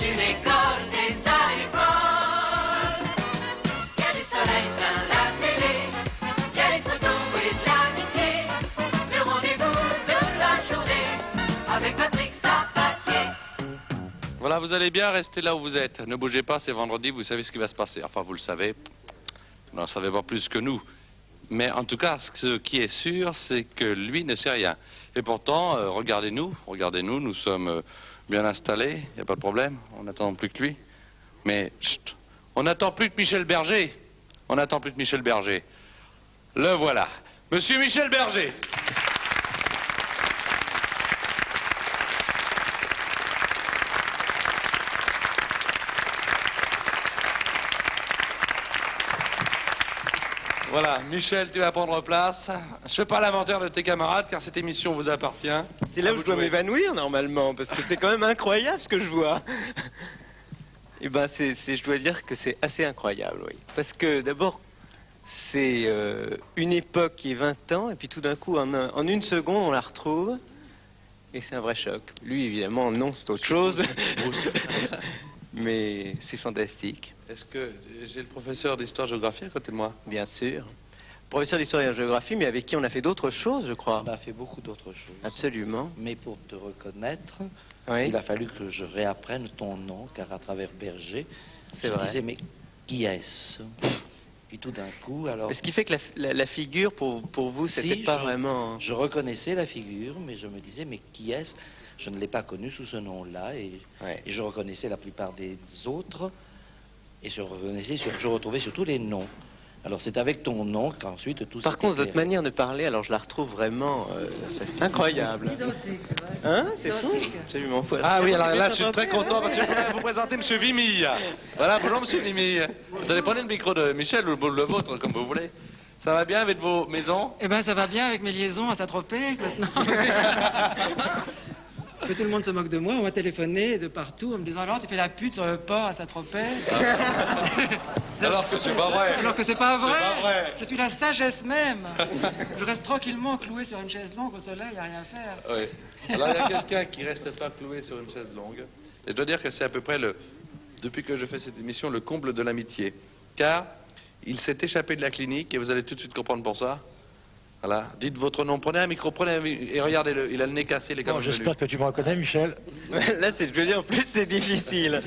d'une école des agricoles. Il y a du soleil plein la télé, il y a les photos et de l'amitié. Le rendez-vous de la journée avec Patrick Sabatier. Voilà, vous allez bien, restez là où vous êtes. Ne bougez pas, c'est vendredi, vous savez ce qui va se passer. Enfin, vous le savez, vous n'en savez pas plus que nous. Mais en tout cas, ce qui est sûr, c'est que lui ne sait rien. Et pourtant, regardez-nous, nous sommes bien installés, il n'y a pas de problème, on n'attend plus que lui. Mais, chut, on n'attend plus que Michel Berger. On n'attend plus que Michel Berger. Le voilà. Monsieur Michel Berger. Voilà, Michel, tu vas prendre place. Je ne fais pas l'inventaire de tes camarades, car cette émission vous appartient. C'est là où je dois m'évanouir, normalement, parce que c'est quand même incroyable ce que je vois. Eh ben, je dois dire que c'est assez incroyable, oui. Parce que, d'abord, c'est une époque qui est 20 ans, et puis tout d'un coup, en une seconde, on la retrouve, et c'est un vrai choc. Lui, évidemment, non, c'est autre chose. Mais c'est fantastique. Est-ce que j'ai le professeur d'histoire-géographie à côté de moi? Bien sûr. Professeur d'histoire et de géographie, mais avec qui on a fait d'autres choses, je crois. On a fait beaucoup d'autres choses. Absolument. Mais pour te reconnaître, Oui. il a fallu que je réapprenne ton nom, car à travers Berger, C'est je vrai. disais, mais qui est-ce? Puis tout d'un coup, alors... Ce qui fait que la figure, pour vous, c'était Si, pas vraiment... Je reconnaissais la figure, mais je me disais, mais qui est-ce? Je ne l'ai pas connu sous ce nom-là, et je reconnaissais la plupart des autres, et je retrouvais surtout les noms. Alors c'est avec ton nom qu'ensuite tout Par s'est contre, votre éclairé. manière de parler, alors je la retrouve vraiment c'est incroyable. Hein? C'est fou. Absolument fou. Ah oui, alors là, je suis très content parce que je voudrais vous présenter M. Vimy. Voilà, bonjour M. Vimy. Vous allez prendre le micro de Michel ou le vôtre, comme vous voulez. Ça va bien avec vos maisons? Eh ben, ça va bien avec mes liaisons à Saint-Tropez, maintenant. Que tout le monde se moque de moi, on m'a téléphoné de partout en me disant alors tu fais la pute sur le port à Saint-Tropez. Alors que c'est pas vrai. Alors que c'est pas vrai. C'est pas vrai. Je suis la sagesse même. Je reste tranquillement cloué sur une chaise longue au soleil, y a rien à faire. Oui. Alors il y a quelqu'un qui reste pas cloué sur une chaise longue. Et je dois dire que c'est à peu près depuis que je fais cette émission, le comble de l'amitié. Car il s'est échappé de la clinique et vous allez tout de suite comprendre pour ça. Voilà, dites votre nom, prenez un micro, et regardez-le, il a le nez cassé, il est comme J'espère que tu me reconnais, Michel. Là, je veux dire, en plus, c'est difficile.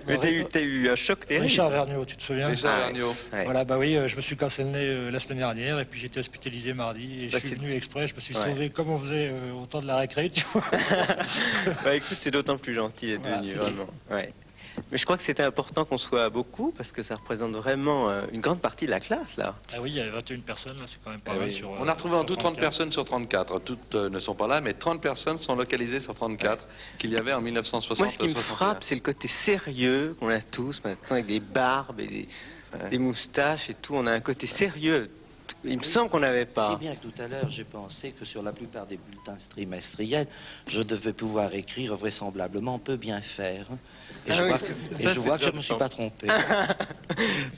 Mais t'as eu un choc terrible. Richard Vergniaud, tu te souviens? Richard Vergniaud. Ouais. Voilà, bah oui, je me suis cassé le nez la semaine dernière, et puis j'étais hospitalisé mardi, et Bah, je suis venu exprès, je me suis Ouais. sauvé comme on faisait au temps de la récré, tu vois. Bah écoute, c'est d'autant plus gentil d'être Voilà, venu, c'est vraiment. Ouais. Mais je crois que c'était important qu'on soit beaucoup, parce que ça représente vraiment une grande partie de la classe, là. Ah oui, il y avait 21 personnes, là, c'est quand même pas Eh mal oui. sur... On a retrouvé en sur tout 30 34. personnes sur 34. Toutes ne sont pas là, mais 30 personnes sont localisées sur 34 qu'il y avait en 1960. Moi, ce qui me frappe, c'est le côté sérieux qu'on a tous maintenant, avec des barbes et des moustaches et tout. On a un côté sérieux. Il me semble qu'on n'avait pas. Si bien que tout à l'heure, j'ai pensé que sur la plupart des bulletins trimestriels, je devais pouvoir écrire vraisemblablement peut bien faire. Et Ah je oui, vois ça, que, c'est je ne déjà me suis temps. pas trompé.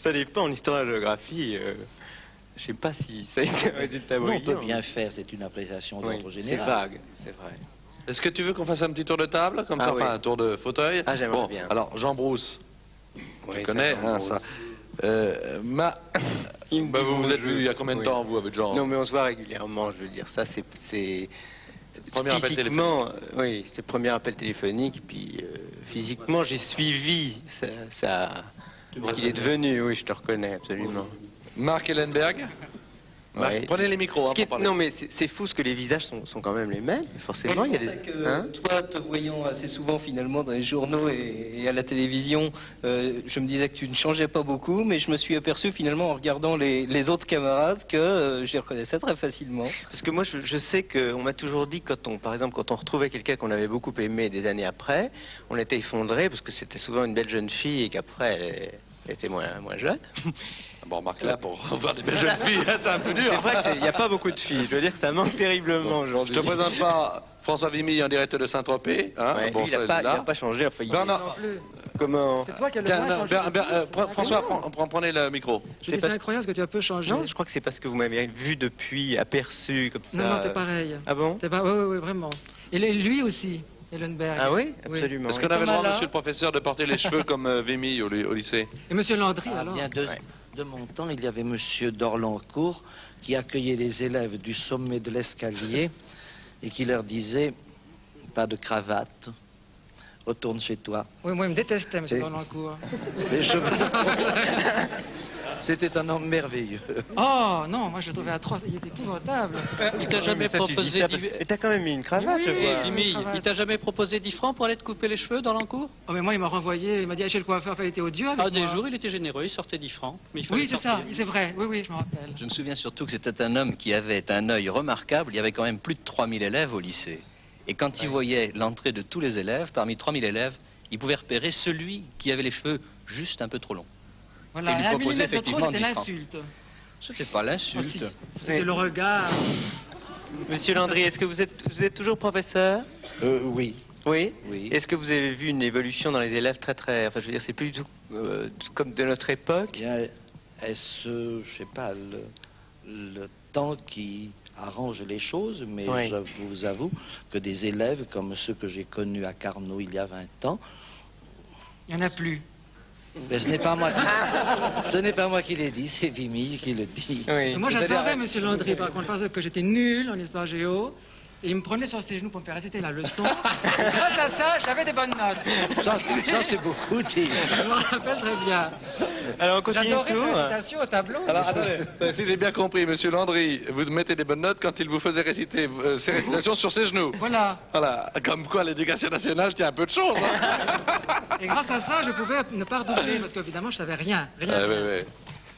Ça dépend en histoire et géographie. Je sais pas si ça a été un résultat Non, brillant. peut bien faire, c'est une appréciation Oui, d'ordre c'est général. vague, c'est vrai. Est-ce que tu veux qu'on fasse un petit tour de table, comme Ah ça, oui. enfin un tour de fauteuil? Ah, j'aimerais Bon, bien. alors, Jean Brousse, Oui, tu connais, ça, hein, ça. Il me Bah, dit vous vous êtes bonjour. vu il y a combien de Oui. temps, vous, avec Jean? Non, mais on se voit régulièrement, je veux dire. Ça, c'est Premier appel physiquement, oui, c'est le premier appel téléphonique. Puis physiquement, j'ai suivi ce qu'il est devenu. Oui, je te reconnais absolument. Marc Ellenberg. Marc, Ouais. prenez les micros, hein, Ce qui est- pour parler. non, mais c'est fou, parce que les visages sont quand même les mêmes. Forcément, il y a des. Hein Toi, te voyant assez souvent finalement dans les journaux et à la télévision, je me disais que tu ne changeais pas beaucoup, mais je me suis aperçu finalement en regardant les autres camarades que je les reconnaissais très facilement. Parce que moi, je sais qu'on m'a toujours dit, par exemple, quand on retrouvait quelqu'un qu'on avait beaucoup aimé des années après, on était effondré, parce que c'était souvent une belle jeune fille et qu'après, elle était moins jeune. Bon, Marc, là, pour voir des belles jeunes filles, c'est un peu dur. C'est vrai qu'il n'y a pas beaucoup de filles. Je veux dire que ça manque terriblement Je aujourd'hui. te présente pas François Vimy en direct de Saint-Tropez. Hein. Ouais, Bon, lui, il ça, n'a est là. pas changé. Enfin, Bernard- Non plus. Comment C'est toi qui as le Tiens, moins non, changé. François, prenez le micro. Je dis, c'est incroyable ce que tu as peu changé. Non, je crois que c'est parce que vous m'avez vu depuis, aperçu comme ça. Non, t'es pareil. Ah bon? T'es pas... Oui, vraiment. Et lui aussi. Ellenberg. Ah oui, absolument. Est-ce qu'on Et avait le droit, Thomas, monsieur le professeur, de porter les cheveux comme Vimy au lycée? Et monsieur Landry, Ah, alors bien, de mon temps, il y avait monsieur Dorlancourt qui accueillait les élèves du sommet de l'escalier et qui leur disait pas de cravate, retourne chez toi. Oui, moi, il me détestait, monsieur Et- Dorlancourt. Les cheveux. C'était un homme merveilleux. Oh, non, moi, je le trouvais atroce. Il était épouvantable. Il t'a jamais mais ça, tu dis proposé ça parce- Mais t'as quand même mis une cravate, Oui, je oui, vois. oui. Vimy, cravate. il t'a jamais proposé 10 francs pour aller te couper les cheveux dans l'encours? Oh, mais moi, il m'a renvoyé. Il m'a dit, allez chez le coiffeur. Enfin, il était odieux avec Ah, des moi. jours, il était généreux, il sortait 10 francs. Mais il fallait Oui, c'est ça. sortir. C'est vrai. Oui, oui, je me rappelle. Je me souviens surtout que c'était un homme qui avait un œil remarquable. Il y avait quand même plus de 3000 élèves au lycée. Et quand il voyait l'entrée de tous les élèves, parmi 3000 élèves, il pouvait repérer celui qui avait les cheveux juste un peu trop longs. Voilà, Et lui un proposer millimètre de effectivement trop, c'était 10 francs. l'insulte. C'était pas l'insulte. Aussi. C'était le regard. Monsieur Landry, est-ce que vous êtes toujours professeur? Oui. Oui. Oui. Est-ce que vous avez vu une évolution dans les élèves très... Enfin, je veux dire, c'est plus du tout comme de notre époque. Bien, est-ce, je sais pas, le temps qui arrange les choses, mais Oui. je vous avoue que des élèves comme ceux que j'ai connus à Carnot il y a 20 ans, Il n'y en a plus. mais ce n'est pas moi qui l'ai dit, c'est Vimy qui le dit. Oui. Moi, C'est-à-dire- j'adorais monsieur Landry, par contre, parce que j'étais nul en histoire géo. Et il me prenait sur ses genoux pour me faire réciter la leçon. Et grâce à ça, j'avais des bonnes notes. Ça, c'est beaucoup dit. Je me rappelle très bien. Alors, on continue le J'adorais tour. ses récitations au tableau. Alors, attendez, si j'ai bien compris, monsieur Landry, vous mettez des bonnes notes quand il vous faisait réciter ses récitations sur ses genoux. Voilà. Voilà, comme quoi l'éducation nationale tient un peu de choses. Hein. Et grâce à ça, je pouvais ne pas redoubler, parce qu'évidemment, je savais rien. Rien. Ouais, ouais, ouais.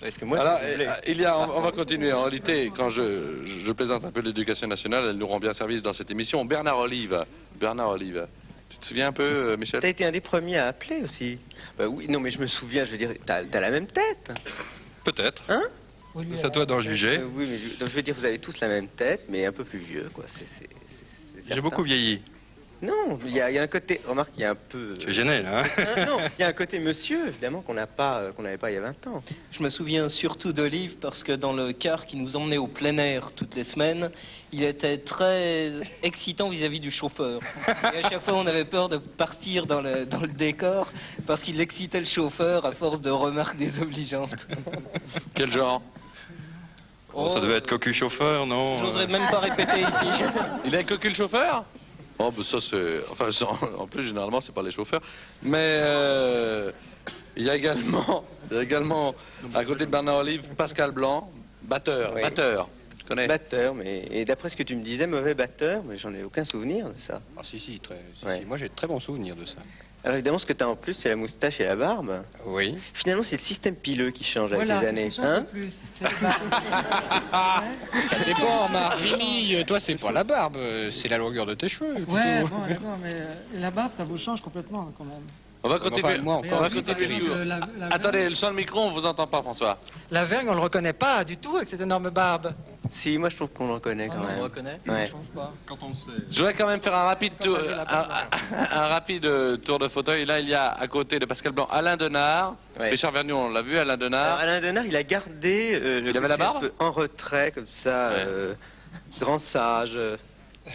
Est-ce que moi, Alors, je voulais- on va continuer. En réalité, quand je plaisante un peu l'éducation nationale, elle nous rend bien service dans cette émission. Bernard Olive. Bernard Olive. Tu te souviens un peu, Michel? T'as été un des premiers à appeler aussi. Bah oui, non, mais je me souviens, je veux dire, t'as la même tête. Peut-être. Hein? Oui, lui, C'est à toi d'en juger. Oui, mais donc, je veux dire, vous avez tous la même tête, mais un peu plus vieux, quoi. C'est J'ai certain. beaucoup vieilli. Non, il y a un côté. Remarque, il y a un peu. Tu es gêné, là. Hein Non, il y a un côté monsieur, évidemment, qu'on n'avait pas il y a 20 ans. Je me souviens surtout d'Olive parce que dans le car qui nous emmenait au plein air toutes les semaines, il était très excitant vis-à-vis du chauffeur. Et à chaque fois, on avait peur de partir dans le décor parce qu'il excitait le chauffeur à force de remarques désobligeantes. Quel genre? Oh, ça devait être cocu chauffeur, non? J'oserais même pas répéter ici. Il a cocu le chauffeur? Oh, ben ça c'est... Enfin, en plus, généralement, c'est pas les chauffeurs. Mais il y a également, à côté de Bernard Olive, Pascal Blanc, batteur. Oui. Batteur. Tu connais? Batteur, mais. Et d'après ce que tu me disais, mauvais batteur, mais j'en ai aucun souvenir de ça. Ah, si, très. Ouais. Moi, j'ai de très bons souvenirs de ça. Alors évidemment, ce que tu as en plus, c'est la moustache et la barbe. Oui. Finalement, c'est le système pileux qui change avec Voilà, les années. ça change Hein un peu plus. Ça dépend, Marc. Vimy, toi, c'est pas la barbe, c'est la longueur de tes cheveux. plutôt. Ouais, bon, d'accord, mais la barbe, ça vous change complètement, quand même. On va Enfin, continuer. moi, on Mais va alors, continuer par le exemple, tour. la Attendez, sans le micro, on vous entend pas, François. La vergne, on le reconnaît pas du tout avec cette énorme barbe. Si, moi je trouve qu'on le reconnaît quand Ah non, même. On reconnaît? Ouais. Je trouve pas. Quand on le sait. Je voudrais quand même faire un rapide Quand tour, on a vu la barbe. un rapide tour de fauteuil. Là, il y a à côté de Pascal Blanc Alain Denard. Ouais. Richard Vernion, on l'a vu, Alain Alors, Denard. Alain Denard, il a gardé le Il avait la côté un barbe peu en retrait, comme ça, Ouais. grand sage,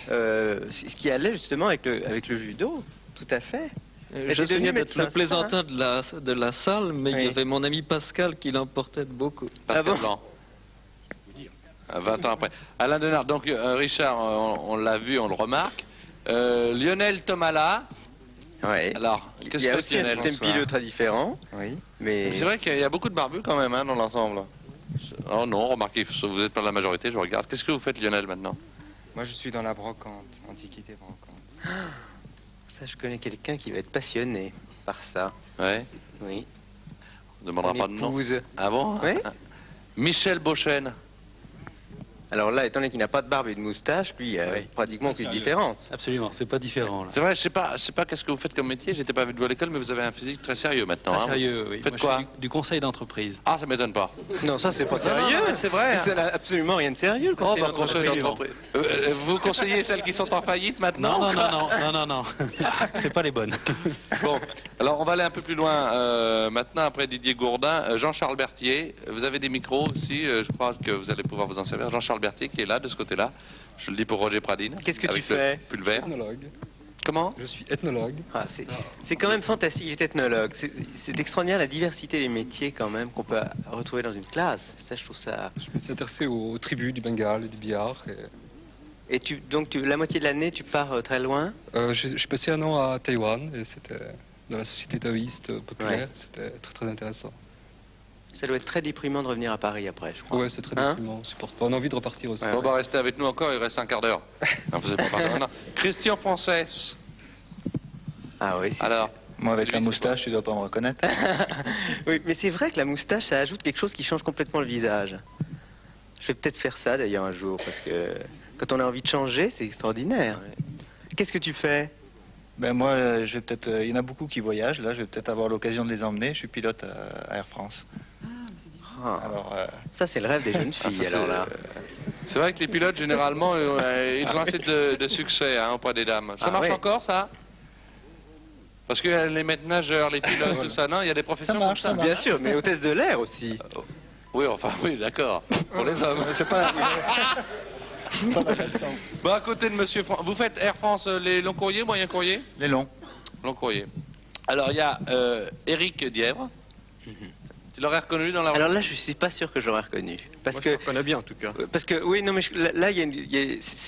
ce qui allait justement avec le judo, tout à fait. Je T'es me souviens devenu d'être médecin, le plaisantin de la salle, mais il y Oui. avait mon ami Pascal qui l'emportait de beaucoup. Pascal Ah bon Blanc. 20 ans après. Alain Denard. Donc, Richard, on l'a vu, on le remarque. Lionel Tomala. Ouais. Alors, Il qu'est-ce y a que aussi fait un Lionel? système pileux très différent. Oui. Mais C'est vrai qu'il y a beaucoup de barbus quand même hein, dans l'ensemble. Oh non, remarquez, vous n'êtes pas la majorité, je regarde. Qu'est-ce que vous faites, Lionel, maintenant? Moi, je suis dans la brocante, antiquité brocante. ça, je connais quelqu'un qui va être passionné par ça. Ouais. Oui. On ne demandera Mon pas de nom. épouse. Ah bon? Oui. Michel Beauchesne. Alors là, étant donné qu'il n'a pas de barbe et de moustache, lui, il y a Oui. pratiquement aucune Sérieux. différence. Absolument, c'est pas différent. Là. C'est vrai, je sais pas qu'est-ce que vous faites comme métier. J'étais pas avec vous à l'école, mais vous avez un physique très sérieux maintenant. Très hein. sérieux, oui. Faites Moi, quoi? je fais du conseil d'entreprise. Ah, ça m'étonne pas. Non, ça, c'est pas Non, sérieux. non, c'est vrai, hein. Ça n'a absolument rien de sérieux, le Oh, conseil bah, d'entreprise. conseil d'entreprise. Vous conseillez celles qui sont en faillite maintenant? Non. C'est pas les bonnes. Bon, alors on va aller un peu plus loin maintenant, après Didier Gourdin. Jean-Charles Berthier, vous avez des micros aussi, je crois que vous allez pouvoir vous en servir. Jean-Charles Berthier qui est là, de ce côté-là. Je le dis pour Roger Pradine. Qu'est-ce que tu avec le fais? pull vert. Comment? Je suis ethnologue. Ah, c'est quand même fantastique, il est ethnologue. C'est extraordinaire la diversité des métiers quand même qu'on peut retrouver dans une classe. Ça, je trouve ça... Je me suis intéressé aux tribus du Bengale et du Bihar. Et la moitié de l'année, tu pars très loin? J'ai passé un an à Taïwan et c'était dans la société taoïste populaire. Ouais. C'était très très intéressant. Ça doit être très déprimant de revenir à Paris après, je crois. Ouais, c'est très déprimant. On supporte pas. On a envie de repartir aussi. Bon, bah restez avec nous encore, il reste un quart d'heure. Non, vous êtes pas parti maintenant. Christian Frances. Ah oui. Alors, Moi, avec c'est la lui, moustache, tu dois pas me reconnaître. Oui, mais c'est vrai que la moustache, ça ajoute quelque chose qui change complètement le visage. Je vais peut-être faire ça d'ailleurs un jour, parce que quand on a envie de changer, c'est extraordinaire. Qu'est-ce que tu fais? Ben moi, je vais peut-être. Il y en a beaucoup qui voyagent. Là, je vais peut-être avoir l'occasion de les emmener. Je suis pilote à Air France. Ah, Alors, ça, c'est le rêve des jeunes filles, ça, alors là. c'est vrai que les pilotes, généralement, ils ont assez de succès auprès des dames. Ça Ah, marche ouais. encore, ça? Parce que les maîtres nageurs, les pilotes, tout ça, non? Il y a des professions comme ça. Bien sûr, mais hôtesse de l'air aussi. Oui, enfin, oui, d'accord. Pour les hommes. c'est pas. Bon, à côté de Monsieur vous faites Air France les longs courriers, moyens courriers? Les longs. Long courrier. Alors, il y a Éric Dièvre. Tu l'aurais reconnu dans la rue? Alors là, je suis pas sûr que j'aurais reconnu. Parce que... Je connais bien en tout cas. Parce que, oui, non, mais là,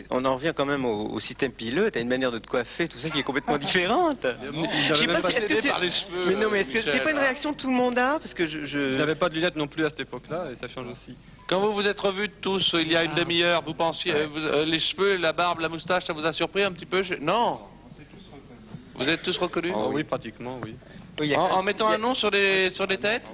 on en revient quand même au système pilote, à une manière de te coiffer, tout ça qui est complètement différente. Je sais pas si aidé par les cheveux. Mais non, mais est-ce que c'est Michel, pas une réaction que tout le monde a? Parce que Je n'avais pas de lunettes non plus à cette époque-là et ça change aussi. Quand vous vous êtes revus tous il y a une demi-heure, vous pensiez, les cheveux, la barbe, la moustache, ça vous a surpris un petit peu? Non. Vous êtes tous reconnus? Oh, oui, pratiquement, oui. Oui, En mettant un nom sur les têtes?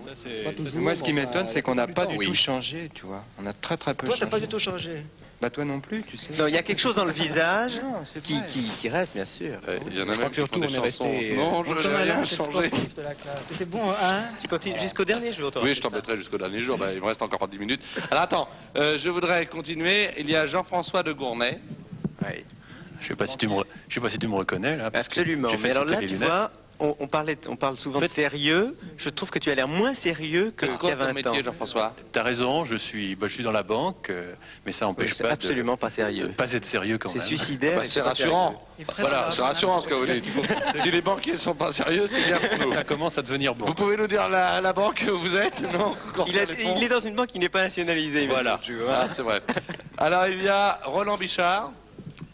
Moi, ce qui m'étonne, c'est qu'on n'a pas du tout changé, tu vois. On a très très peu Toi, changé. t'as pas du tout changé. Bah toi non plus, tu sais. Non, il y a quelque chose dans le visage Non, c'est qui, vrai. qui reste, bien sûr. Il y en a Je crois même que qui font surtout, des on est chansons. resté, Non, je n'ai rien changé. De la classe. C'était bon, hein? Tu continues jusqu'au dernier jour, toi. Oui, je t'embêterai jusqu'au dernier jour. Il me reste encore 10 minutes. Alors attends, je voudrais continuer. Il y a Jean-François de Gournay. Ouais. Je sais pas si tu me reconnais là. Parce que Absolument. j'ai fait Mais alors sauter là, les tu lunettes. vois, on parle souvent de sérieux. Je trouve que tu as l'air moins sérieux qu'il y Quoi a ton 20 ans. métier, Jean-François? T'as raison, je suis dans la banque, mais ça n'empêche C'est pas absolument pas de sérieux. pas être sérieux quand C'est même. suicidaire. Bah, et c'est pas rassurant. Et Fred, Voilà, alors, c'est rassurant ce que vous dites. Si les banquiers ne sont pas sérieux, c'est bien pour nous. Ça commence à devenir bon. Vous pouvez nous dire la banque où vous êtes? Non? sérieux. Il est dans une banque qui n'est pas nationalisée. Voilà, monsieur, tu vois. Ah, c'est vrai. Alors il y a Roland Bichard.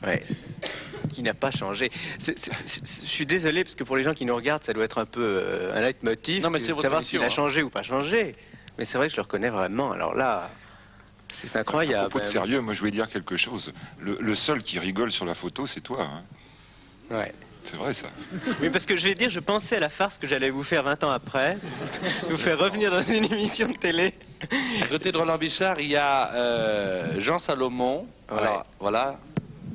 Ouais. Qui n'a pas changé. Je suis désolé parce que pour les gens qui nous regardent, ça doit être un peu un leitmotiv. Non, mais c'est de votre savoir émission, s'il a hein. changé ou pas changé. Mais c'est vrai que je le reconnais vraiment. Alors là, c'est À incroyable. propos de sérieux, moi je voulais dire quelque chose. Le seul qui rigole sur la photo, c'est toi. Hein. Ouais. C'est vrai ça. Oui, parce que je vais dire, je pensais à la farce que j'allais vous faire 20 ans après, vous faire revenir dans une émission de télé. À côté de Roland Bichard, il y a Jean Salomon. Ouais. Alors, voilà.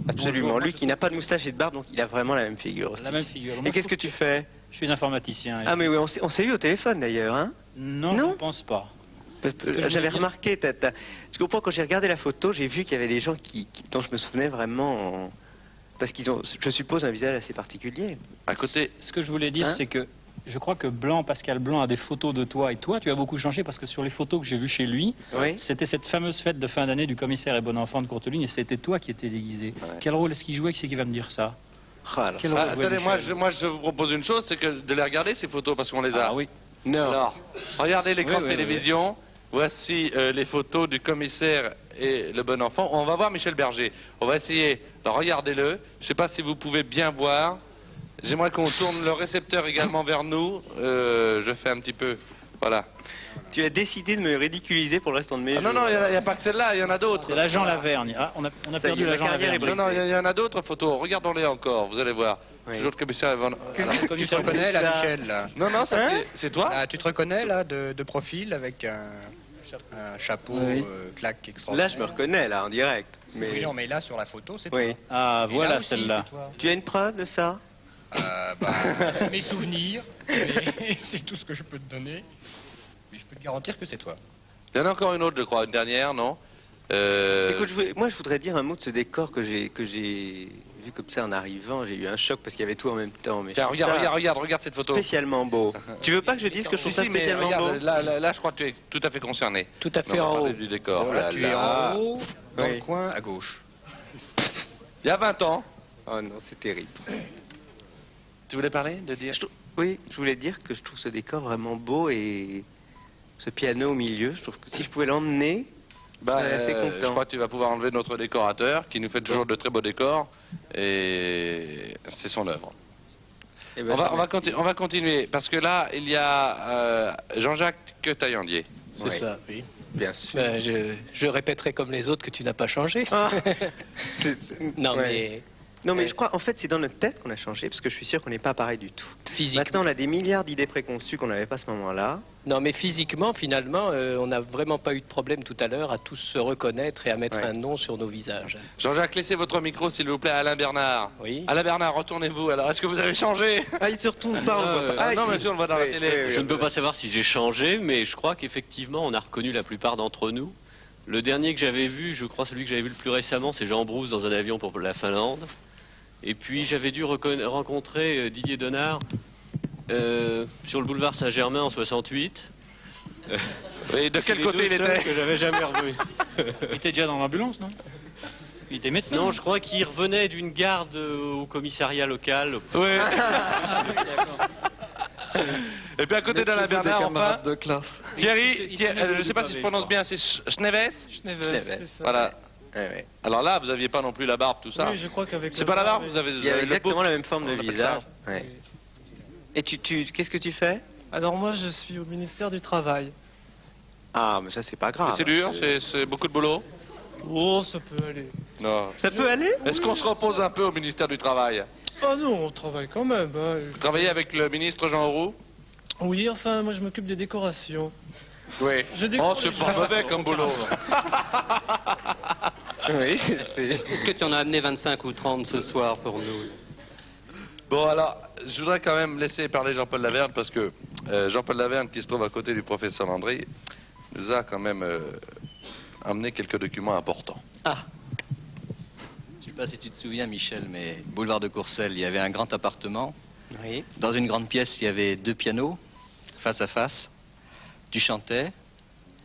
Absolument. Bonjour, Lui moi, qui n'a pas de moustache et de barbe, donc il a vraiment la même figure aussi. La même figure. Et qu'est-ce que tu fais? Je suis informaticien. Ah mais oui, on s'est eu au téléphone d'ailleurs, hein? Non, Non je ne pense pas. Parce Ce que que je J'avais voulais dire- remarqué, tu comprends, quand j'ai regardé la photo, j'ai vu qu'il y avait des gens dont je me souvenais vraiment, parce qu'ils ont, je suppose, un visage assez particulier. À côté. Ce que je voulais dire, Hein c'est que je crois que Pascal Blanc a des photos de toi, et toi, tu as beaucoup changé parce que sur les photos que j'ai vues chez lui, Oui. c'était cette fameuse fête de fin d'année du commissaire et bon enfant de Courteline, et c'était toi qui étais déguisé. Ouais. Quel rôle est-ce qu'il jouait? Qui c'est qui va me dire ça? Ah, alors, Quel rôle jouait Attendez, Michel moi je vous propose une chose, c'est que de les regarder ces photos parce qu'on les a. Ah oui. non. Alors, regardez l'écran Oui, de oui, télévision. Voici les photos du commissaire et le bon enfant. On va voir Michel Berger. On va essayer. Alors, regardez-le. Je ne sais pas si vous pouvez bien voir. J'aimerais qu'on tourne le récepteur également vers nous. Je fais un petit peu. Voilà. Tu as décidé de me ridiculiser pour le restant de mes Ah, jours. non, non, il n'y a pas que celle-là, il y en a d'autres. C'est l'agent Lavergne. Ah, on a Ça y perdu est, ma l'agent carrière est Lavergne. Non, non, il y en a d'autres photos. Regardons-les encore, vous allez voir. Oui. Toujours le commissaire et bon- Tu te reconnais là, Michel là Non, non, ça, Hein c'est toi. Là, tu te reconnais là de profil avec un chapeau Oui. claque extraordinaire. Là, je me reconnais, là, en direct. Mais... Oui, non, mais là sur la photo, c'est Oui. Ah, toi. Et voilà là aussi, celle-là. c'est toi. Tu as une preuve de ça? Mes souvenirs, c'est tout ce que je peux te donner. Mais je peux te garantir que c'est toi. Il y en a encore une autre, je crois, une dernière, non? Écoute, moi, je voudrais dire un mot de ce décor que j'ai vu comme ça en arrivant. J'ai eu un choc parce qu'il y avait tout en même temps. Mais Tiens, je trouve ça regarde cette photo. spécialement beau. Tu veux pas que je dise que je trouve Si, ça si, mais spécialement regarde, beau? là, je crois que tu es tout à fait concerné. Tout à fait On va en parler haut. du décor. Voilà, là tu là. es en haut, dans Oui. le coin à gauche. Il y a 20 ans, Oh non, c'est terrible. Tu voulais parler, de dire? Oui, je voulais dire que je trouve ce décor vraiment beau et ce piano au milieu, je trouve que si je pouvais l'emmener, je serais assez Je content. crois que tu vas pouvoir enlever notre décorateur, qui nous fait toujours de très beaux décors, et c'est son œuvre. Eh ben, On va continuer, parce que là, il y a Jean-Jacques Taillandier. C'est ça, oui. Bien sûr. Ben, je répéterai comme les autres que tu n'as pas changé. Non, mais... Non, mais je crois, en fait, c'est dans notre tête qu'on a changé, parce que je suis sûr qu'on n'est pas pareil du tout. Physiquement. Maintenant, on a des milliards d'idées préconçues qu'on n'avait pas à ce moment-là. Non, mais physiquement, finalement, on n'a vraiment pas eu de problème tout à l'heure à tous se reconnaître et à mettre un nom sur nos visages. Jean-Jacques, laissez votre micro, s'il vous plaît, à Alain Bernard. Oui. Alain Bernard, retournez-vous. Alors, est-ce que vous avez changé? Ah, il se retourne pas, on voit pas. non, monsieur, on le voit dans la télé. Je ne peux pas savoir si j'ai changé, mais je crois qu'effectivement, on a reconnu la plupart d'entre nous. Le dernier que j'avais vu, je crois celui que j'avais vu le plus récemment, c'est Jean Brousse dans un avion pour la Finlande. Et puis j'avais dû rencontrer Didier Donard sur le boulevard Saint-Germain en 68. Et de quel côté il était? Que j'avais jamais revu. Il était déjà dans l'ambulance, non? Il était médecin? Non, je crois qu'il revenait d'une garde au commissariat local. Oui. Et puis à côté d'Alain Bernard, enfin, de classe. Thierry, je ne sais pas si je prononce bien, c'est Schneves? Voilà. Alors là, vous n'aviez pas non plus la barbe, tout ça. Oui, je crois qu'avec C'est pas la barbe, vous avez Il y a exactement la même forme de on appelle visage. ça. Ouais. Et qu'est-ce que tu fais? Alors moi, je suis au ministère du Travail. Ah, mais ça, c'est pas grave. C'est dur, c'est beaucoup de boulot? Oh, ça peut aller. Non. Ça peut aller? Est-ce qu'on se repose un peu au ministère du Travail? Oh non, on travaille quand même. Hein. Vous travaillez avec le ministre Jean Auroux? Oui, enfin, moi, je m'occupe des décorations. Oui. Oh, c'est pas mauvais comme boulot. Oui, Est-ce que tu en as amené 25 ou 30 ce soir pour nous? Bon, alors, je voudrais quand même laisser parler Jean-Paul Laverne, parce que Jean-Paul Laverne, qui se trouve à côté du professeur Landry, nous a quand même amené quelques documents importants. Ah. Je ne sais pas si tu te souviens, Michel, mais boulevard de Courcelles, il y avait un grand appartement. Oui. Dans une grande pièce, il y avait 2 pianos, face à face. Tu chantais.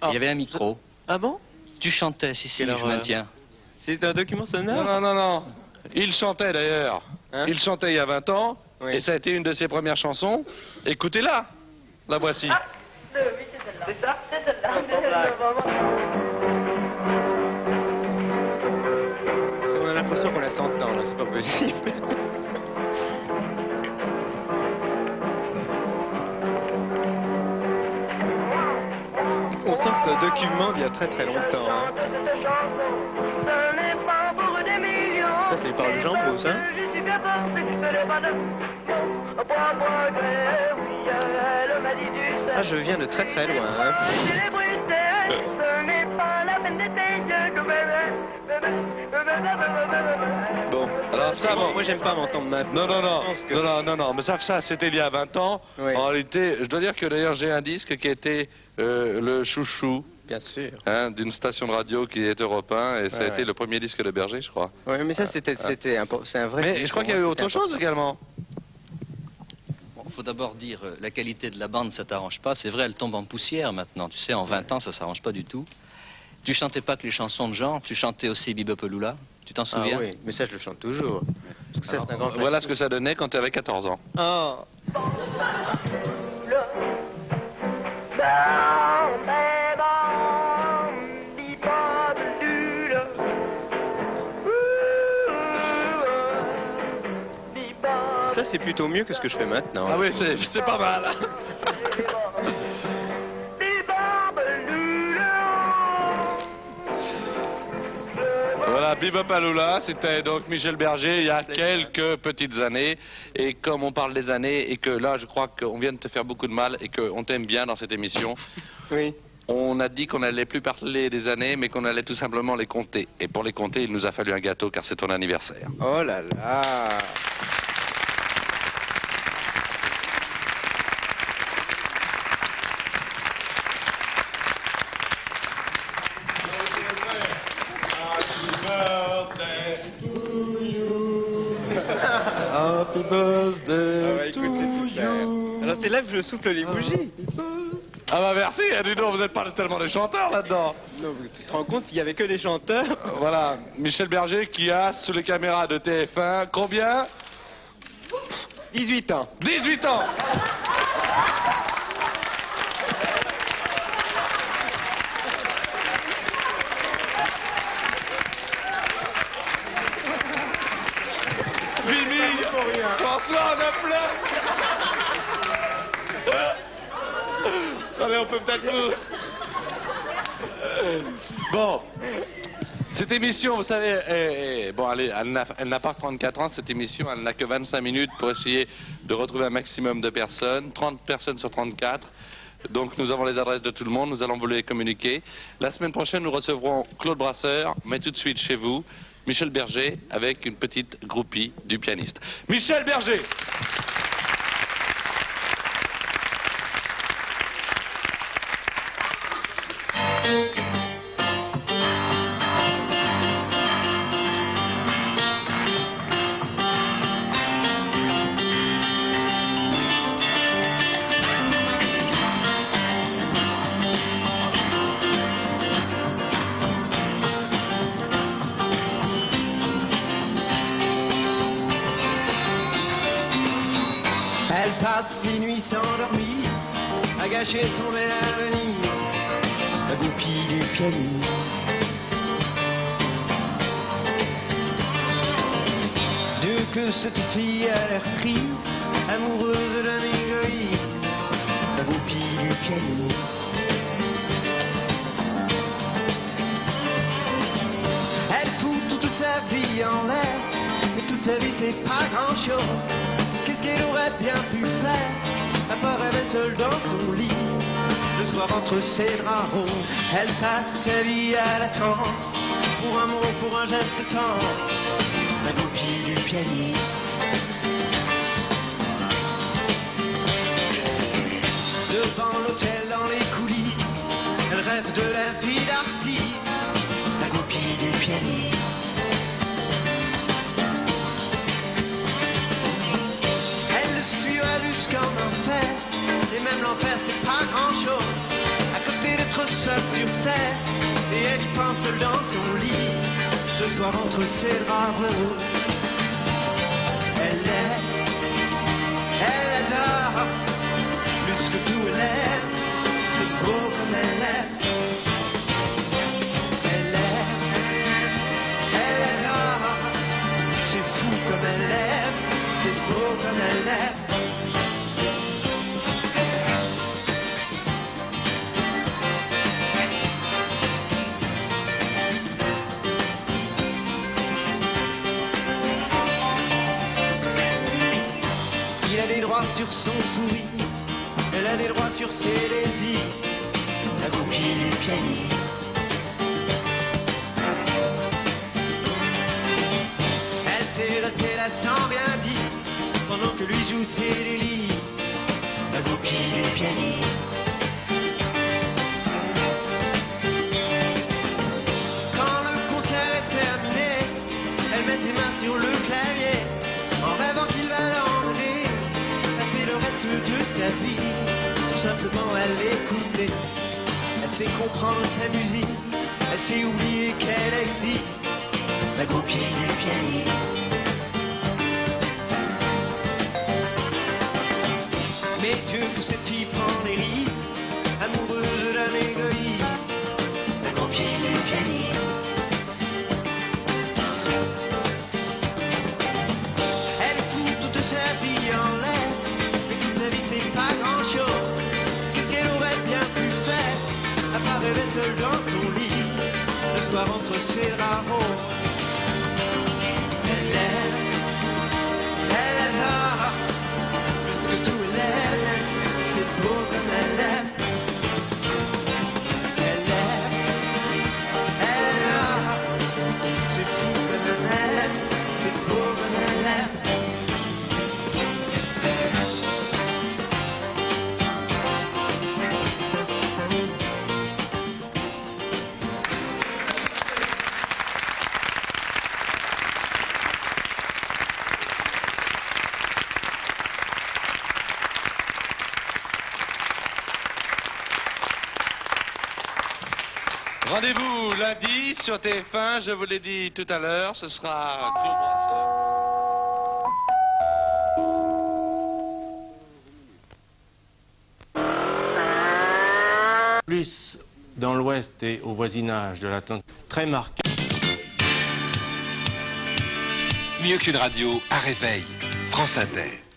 Il y avait un micro. Ah bon? Tu chantais, si, Quelle je horreur. maintiens. C'est un document sonore? Non. Il chantait d'ailleurs. Hein? Il chantait il y a 20 ans, Oui. et ça a été une de ses premières chansons. Écoutez-la, la voici. C'est ça, c'est celle-là. On a l'impression qu'on la s'entend, là, c'est pas possible. On sent que c'est un document d'il y a très très longtemps. Hein. Ça, c'est par le Jean Brousse, hein? Ah, je viens de très très loin. Hein. Bon, Alors ça, bon. moi j'aime pas m'entendre maintenant. Non, mais ça c'était il y a 20 ans. Oui. En réalité, je dois dire que d'ailleurs j'ai un disque qui était le chouchou. Bien sûr. Hein, d'une station de radio qui est Europe 1, et ça a été le premier disque de Berger, je crois. Oui, mais ça c'est un vrai. Mais je crois qu'il y a eu autre chose également. Il faut d'abord dire, la qualité de la bande, ça t'arrange pas. C'est vrai, elle tombe en poussière maintenant. Tu sais, en 20 ans, ça s'arrange pas du tout. Tu chantais pas que les chansons de Jean, tu chantais aussi Bebop Lula. Tu t'en souviens? Ah oui, mais ça je le chante toujours. Parce que ça, c'est un grand Voilà ce que ça donnait quand tu avais 14 ans. Oh. Ça c'est plutôt mieux que ce que je fais maintenant. Ah oui, c'est pas mal. Voilà, Bebop Alula, c'était donc Michel Berger il y a quelques petites années. Et comme on parle des années, et que là je crois qu'on vient de te faire beaucoup de mal, et qu'on t'aime bien dans cette émission, oui. On a dit qu'on n'allait plus parler des années, mais qu'on allait tout simplement les compter. Et pour les compter, il nous a fallu un gâteau, car c'est ton anniversaire. Oh là là. Happy birthday to you. Alors c'est là que je souffle les bougies. Ah bah merci, dis donc, vous n'êtes pas tellement des chanteurs là-dedans. Non, tu te rends compte qu'il n'y avait que des chanteurs. Voilà, Michel Berger qui a, sous les caméras de TF1, combien? 18 ans. 18 ans. Mimi, François, on applaudit. Allez, on peut peut-être nous... Bon, cette émission, vous savez, bon, allez, elle n'a pas 34 ans, cette émission, elle n'a que 25 minutes pour essayer de retrouver un maximum de personnes, 30 personnes sur 34. Donc nous avons les adresses de tout le monde, nous allons vous les communiquer. La semaine prochaine, nous recevrons Claude Brasseur, mais tout de suite chez vous, Michel Berger, avec une petite groupie du pianiste. Michel Berger! Ces nuits s'endormit, a gâché son bel avenir, la goupille du pianiste. Dieu que cette fille a l'air triste, amoureuse d'un égoïste, la goupille du pianiste. Elle fout toute sa vie en l'air, mais toute sa vie c'est pas grand chose. Qu'est-ce qu'elle aurait bien pu faire, à part rêver seule dans son lit, le soir entre ses draps roses. Elle passe sa vie à l'attendre, pour un mot, pour un geste tendre, la goupille du pianiste. Devant l'hôtel, dans les coulisses, elle rêve de la vie d'artiste, la goupille du pianiste. Suivra jusqu'en enfer, et même l'enfer c'est pas grand chose, à côté d'être seule sur terre, et elle pense seule dans son lit, le soir entre ses draps roses. Elle adore, plus que tout elle aime, c'est beau comme elle aime. Elle adore, c'est fou comme elle aime, c'est beau comme elle aime. Sur son sourire, elle a des droits sur ses désirs, la goupille du pianiste. Elle s'est restée là sans rien dire, pendant que lui joue ses délires, la goupille du pianiste. Quand le concert est terminé, elle met ses mains sur le clavier, en rêvant qu'il va l'emmener le reste de sa vie, tout simplement à l'écouter. Elle sait comprendre sa musique, elle sait oublier qu'elle existe, la goupille du pianiste. Mais Dieu que cette fille prend des risques, amoureuse d'un égoïste, la goupille du pianiste. Elle fout toute sa vie en l'air, c'est pas grand chose. Qu'est-ce qu'elle aurait bien pu faire, à part rêver seule dans son lit, le soir entre ses draps roses. Elle adore, plus que tout elle aime, c'est beau comme elle aime. Elle adore, c'est fou comme elle aime, c'est beau comme elle aime. Rendez-vous lundi sur TF1, je vous l'ai dit tout à l'heure, ce sera Claude Brasseur. Plus dans l'Ouest et au voisinage de l'Atlantique, très marqué. Mieux qu'une radio, un réveil. France Inter.